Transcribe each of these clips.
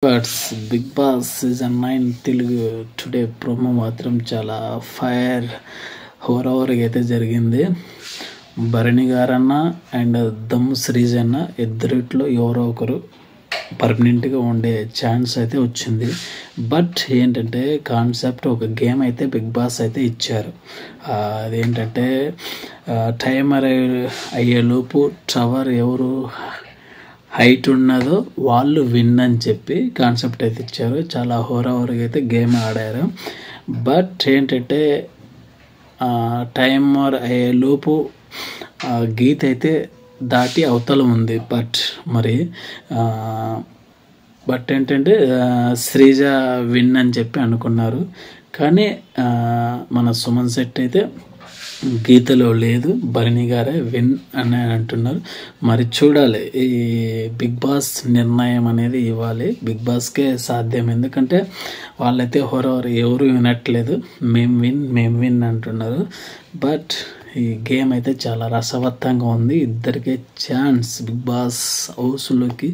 Buts Bigg Boss season 9 Telugu today promo మాత్రం చాలా fire హోరవర్గా అయితే జరిగింది. భరణి గారన్న అండ్ దమ్ శ్రీజ్ అన్న ఇద్దరిట్లో ఎవరో ఒకరు పర్మనెంట్గా ఉండే ఛాన్స్ అయితే వచ్చింది. బట్ ఏంటంటే కాన్సెప్ట్ ఒక గేమ్ అయితే బిగ్ బాస్ అయితే ఇచ్చారు. అదేంటంటే టైమర్ అయ్యేలోపు టవర్ ఎవరు హైట్ ఉన్నదో వాళ్ళు విన్ అని చెప్పి కాన్సెప్ట్ అయితే ఇచ్చారు. చాలా హోరావోరుగా అయితే గేమ్ ఆడారు. బట్ ఏంటంటే టైమర్ అయ్యేలోపు గీత అయితే దాటి అవతల ఉంది. బట్ ఏంటంటే శ్రీజ విన్ అని చెప్పి అనుకున్నారు. కానీ మన సుమన్ శెట్టి అయితే గీతలో లేదు, భరణి గారే విన్ అని అంటున్నారు. మరి చూడాలి, ఈ బిగ్ బాస్ నిర్ణయం అనేది ఇవ్వాలి. బిగ్ బాస్కే సాధ్యం, ఎందుకంటే వాళ్ళైతే హోరవర్ ఎవరు వినట్లేదు. మేము విన్ అంటున్నారు. బట్ ఈ గేమ్ అయితే చాలా రసవత్తంగా ఉంది. ఇద్దరికే ఛాన్స్. బిగ్ బాస్ హౌస్లోకి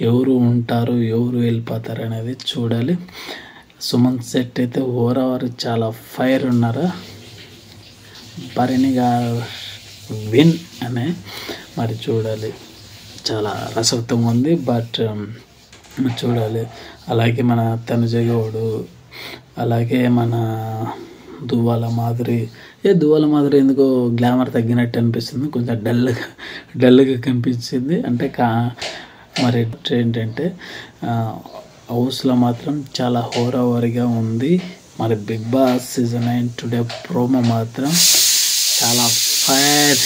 ఎవరు ఉంటారు, ఎవరు వెళ్ళిపోతారు అనేది చూడాలి. సుమన్ శెట్టి అయితే హోరవర్ చాలా ఫైర్ ఉన్నారు. భరణి గారు విన్ అనే మరి చూడాలి. చాలా రసవత్తంగా ఉంది. బట్ చూడాలి. అలాగే మన తనుజ గౌడు, అలాగే మన దువ్వాల మాధురి ఎందుకో గ్లామర్ తగ్గినట్టు అనిపిస్తుంది. కొంచెం డల్గా కనిపించింది. అంటే మరి ఏంటంటే హౌస్లో మాత్రం చాలా హోరావరిగా ఉంది. మరి Bigg Boss season 9 today promo మాత్రం చాలా ఫైర్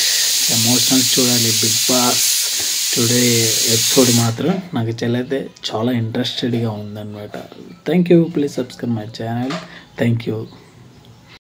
ఎమోషనల్. చూడాలి బిగ్ బాస్ టుడే ఎపిసోడ్ మాత్రం నాకు చాలా ఇంట్రెస్టెడ్గా ఉందన్నమాట. Thank you. Please subscribe my channel. Thank you.